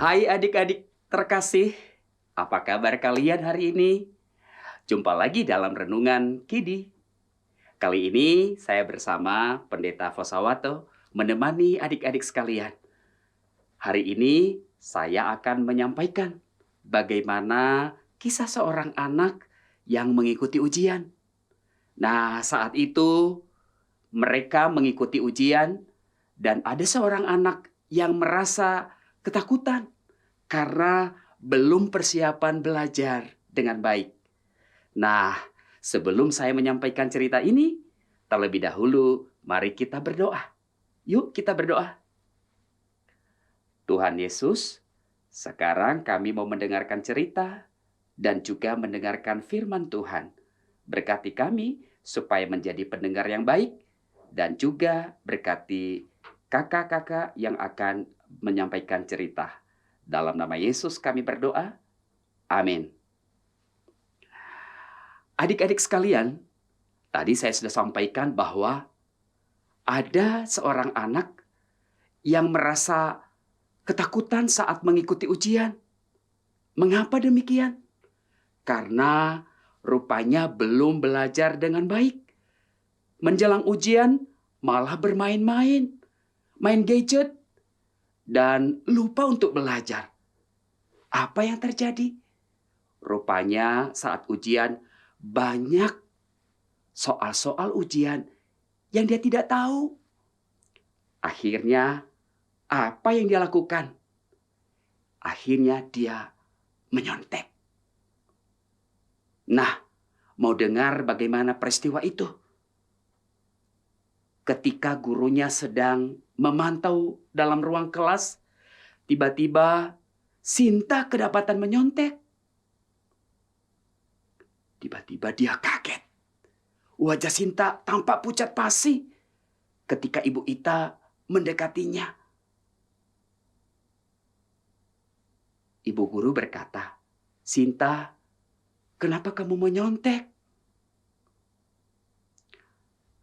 Hai adik-adik terkasih, apa kabar kalian hari ini? Jumpa lagi dalam Renungan Kidi. Kali ini saya bersama Pendeta Fosawato menemani adik-adik sekalian. Hari ini saya akan menyampaikan bagaimana kisah seorang anak yang mengikuti ujian. Nah, saat itu mereka mengikuti ujian dan ada seorang anak yang merasa ketakutan karena belum persiapan belajar dengan baik. Nah, sebelum saya menyampaikan cerita ini, terlebih dahulu mari kita berdoa. Yuk kita berdoa. Tuhan Yesus, sekarang kami mau mendengarkan cerita dan juga mendengarkan firman Tuhan. Berkati kami supaya menjadi pendengar yang baik dan juga berkati kakak-kakak yang akan menyampaikan cerita. Dalam nama Yesus kami berdoa. Amin. Adik-adik sekalian, tadi saya sudah sampaikan bahwa ada seorang anak yang merasa ketakutan saat mengikuti ujian. Mengapa demikian? Karena rupanya belum belajar dengan baik. Menjelang ujian malah bermain-main, main gadget, dan lupa untuk belajar. Apa yang terjadi? Rupanya saat ujian banyak soal-soal ujian yang dia tidak tahu. Akhirnya apa yang dia lakukan? Akhirnya dia menyontek. Nah, mau dengar bagaimana peristiwa itu? Ketika gurunya sedang memantau dalam ruang kelas, tiba-tiba Sinta kedapatan menyontek. Tiba-tiba dia kaget. Wajah Sinta tampak pucat pasi ketika Ibu Ita mendekatinya. Ibu guru berkata, "Sinta, kenapa kamu menyontek?"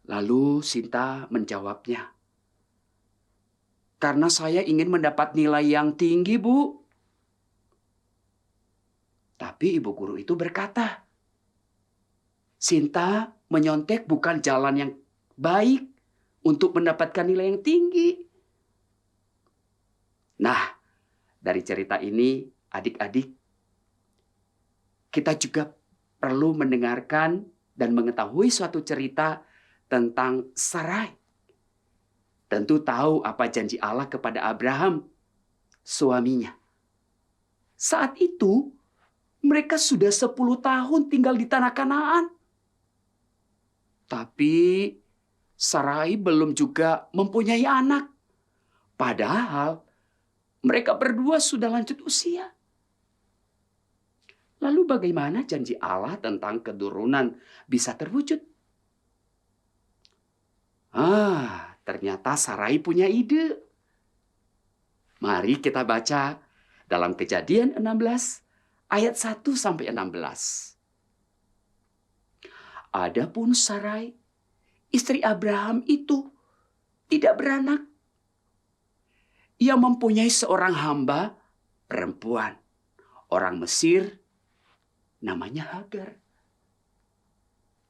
Lalu Sinta menjawabnya, "Karena saya ingin mendapat nilai yang tinggi, Bu." Tapi ibu guru itu berkata, "Sinta, menyontek bukan jalan yang baik untuk mendapatkan nilai yang tinggi." Nah, dari cerita ini, adik-adik, kita juga perlu mendengarkan dan mengetahui suatu cerita tentang Sarai. Tentu tahu apa janji Allah kepada Abraham, suaminya. Saat itu, mereka sudah 10 tahun tinggal di tanah Kanaan. Tapi Sarai belum juga mempunyai anak. Padahal mereka berdua sudah lanjut usia. Lalu bagaimana janji Allah tentang keturunan bisa terwujud? Ternyata Sarai punya ide. Mari kita baca dalam Kejadian 16 ayat 1 sampai 16. Adapun Sarai, istri Abraham itu tidak beranak. Ia mempunyai seorang hamba perempuan, orang Mesir, namanya Hagar.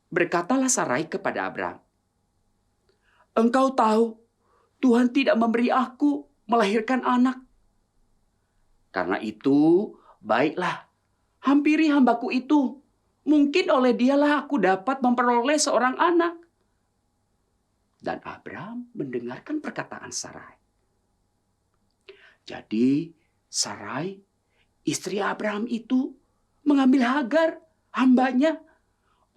Berkatalah Sarai kepada Abraham, "Engkau tahu, Tuhan tidak memberi aku melahirkan anak. Karena itu, baiklah, hampiri hambaku itu. Mungkin oleh dialah aku dapat memperoleh seorang anak." Dan Abraham mendengarkan perkataan Sarai. Jadi, Sarai, istri Abraham itu, mengambil Hagar, hambanya,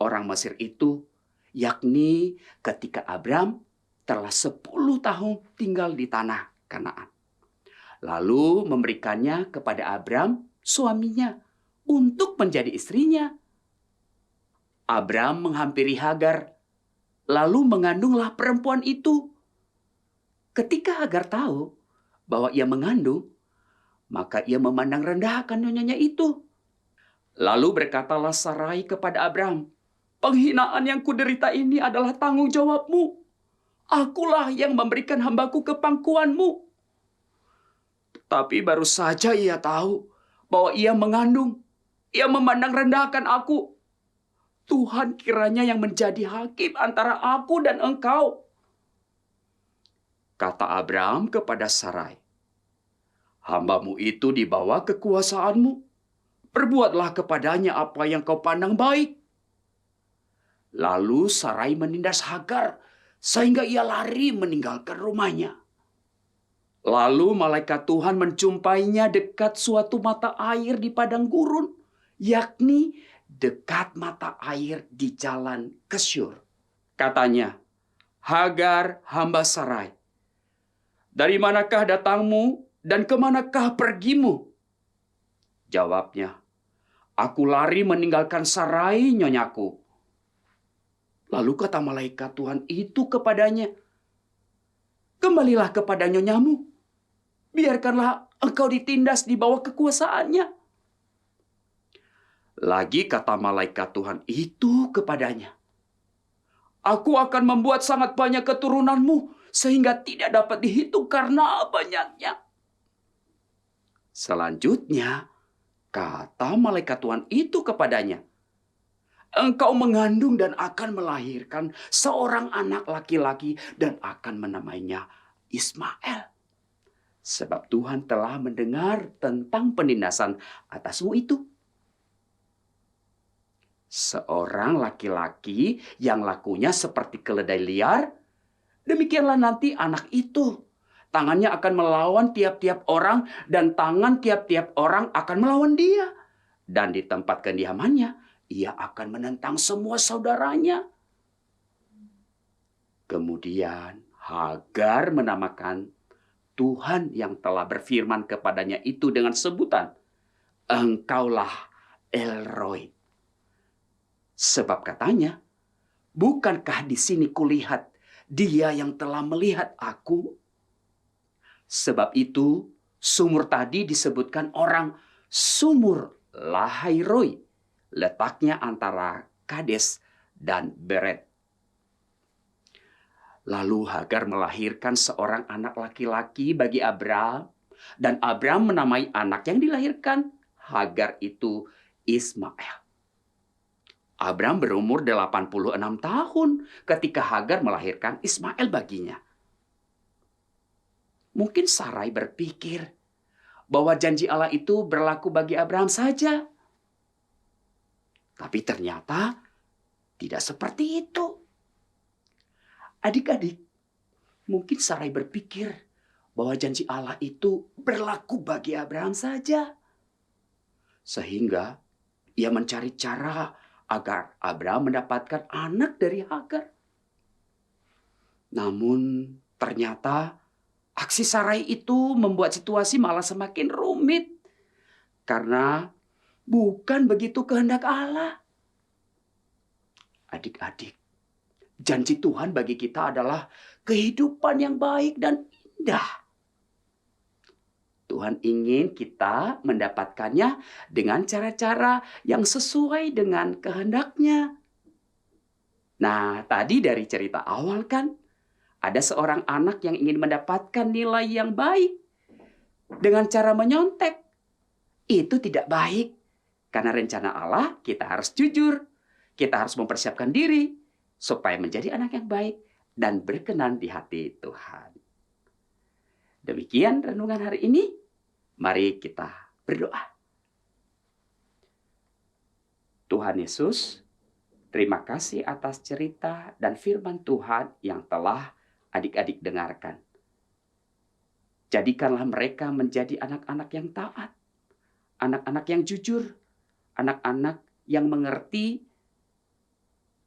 orang Mesir itu, yakni ketika Abraham telah 10 tahun tinggal di tanah Kanaan. Lalu memberikannya kepada Abraham, suaminya, untuk menjadi istrinya. Abraham menghampiri Hagar, lalu mengandunglah perempuan itu. Ketika Hagar tahu bahwa ia mengandung, maka ia memandang rendah akan nyonyanya itu. Lalu berkatalah Sarai kepada Abraham, "Penghinaan yang kuderita ini adalah tanggung jawabmu. Akulah yang memberikan hambaku ke pangkuanmu." Tapi baru saja ia tahu bahwa ia mengandung. Ia memandang rendahkan aku. Tuhan kiranya yang menjadi hakim antara aku dan engkau. Kata Abraham kepada Sarai, "Hambamu itu di bawah kekuasaanmu. Perbuatlah kepadanya apa yang kau pandang baik." Lalu Sarai menindas Hagar sehingga ia lari meninggalkan rumahnya. Lalu malaikat Tuhan menjumpainya dekat suatu mata air di padang gurun, yakni dekat mata air di jalan ke Syur. Katanya, "Hagar, hamba Sarai, dari manakah datangmu dan kemanakah pergimu?" Jawabnya, "Aku lari meninggalkan Sarai, nyonyaku." Lalu kata malaikat Tuhan itu kepadanya, "Kembalilah kepada nyonyamu. Biarkanlah engkau ditindas di bawah kekuasaannya." Lagi kata malaikat Tuhan itu kepadanya, "Aku akan membuat sangat banyak keturunanmu sehingga tidak dapat dihitung karena banyaknya." Selanjutnya, kata malaikat Tuhan itu kepadanya, "Engkau mengandung dan akan melahirkan seorang anak laki-laki dan akan menamainya Ismail. Sebab Tuhan telah mendengar tentang penindasan atasmu itu." Seorang laki-laki yang lakunya seperti keledai liar, demikianlah nanti anak itu. Tangannya akan melawan tiap-tiap orang dan tangan tiap-tiap orang akan melawan dia. Dan di tempat kediamannya, ia akan menentang semua saudaranya. Kemudian Hagar menamakan Tuhan yang telah berfirman kepadanya itu dengan sebutan, "Engkaulah El-Roi." Sebab katanya, "Bukankah di sini kulihat Dia yang telah melihat aku?" Sebab itu sumur tadi disebutkan orang Sumur Lahai-Roi, letaknya antara Kades dan Beret. Lalu Hagar melahirkan seorang anak laki-laki bagi Abraham, dan Abraham menamai anak yang dilahirkan Hagar itu Ismail. Abraham berumur 86 tahun ketika Hagar melahirkan Ismail baginya. Mungkin Sarai berpikir bahwa janji Allah itu berlaku bagi Abraham saja. Tapi ternyata tidak seperti itu. Adik-adik, mungkin Sarai berpikir bahwa janji Allah itu berlaku bagi Abraham saja. Sehingga ia mencari cara agar Abraham mendapatkan anak dari Hagar. Namun ternyata aksi Sarai itu membuat situasi malah semakin rumit. Karena bukan begitu kehendak Allah. Adik-adik, janji Tuhan bagi kita adalah kehidupan yang baik dan indah. Tuhan ingin kita mendapatkannya dengan cara-cara yang sesuai dengan kehendak-Nya. Nah, tadi dari cerita awal kan, ada seorang anak yang ingin mendapatkan nilai yang baik dengan cara menyontek. Itu tidak baik. Karena rencana Allah, kita harus jujur. Kita harus mempersiapkan diri supaya menjadi anak yang baik dan berkenan di hati Tuhan. Demikian renungan hari ini. Mari kita berdoa. Tuhan Yesus, terima kasih atas cerita dan firman Tuhan yang telah adik-adik dengarkan. Jadikanlah mereka menjadi anak-anak yang taat, anak-anak yang jujur, anak-anak yang mengerti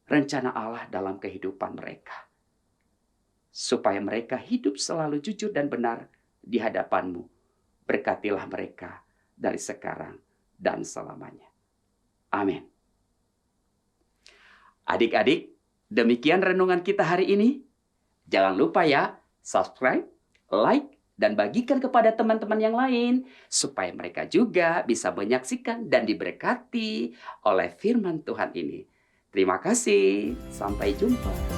rencana Allah dalam kehidupan mereka. Supaya mereka hidup selalu jujur dan benar di hadapan-Mu. Berkatilah mereka dari sekarang dan selamanya. Amin. Adik-adik, demikian renungan kita hari ini. Jangan lupa ya, subscribe, like, dan bagikan kepada teman-teman yang lain. Supaya mereka juga bisa menyaksikan dan diberkati oleh firman Tuhan ini. Terima kasih. Sampai jumpa.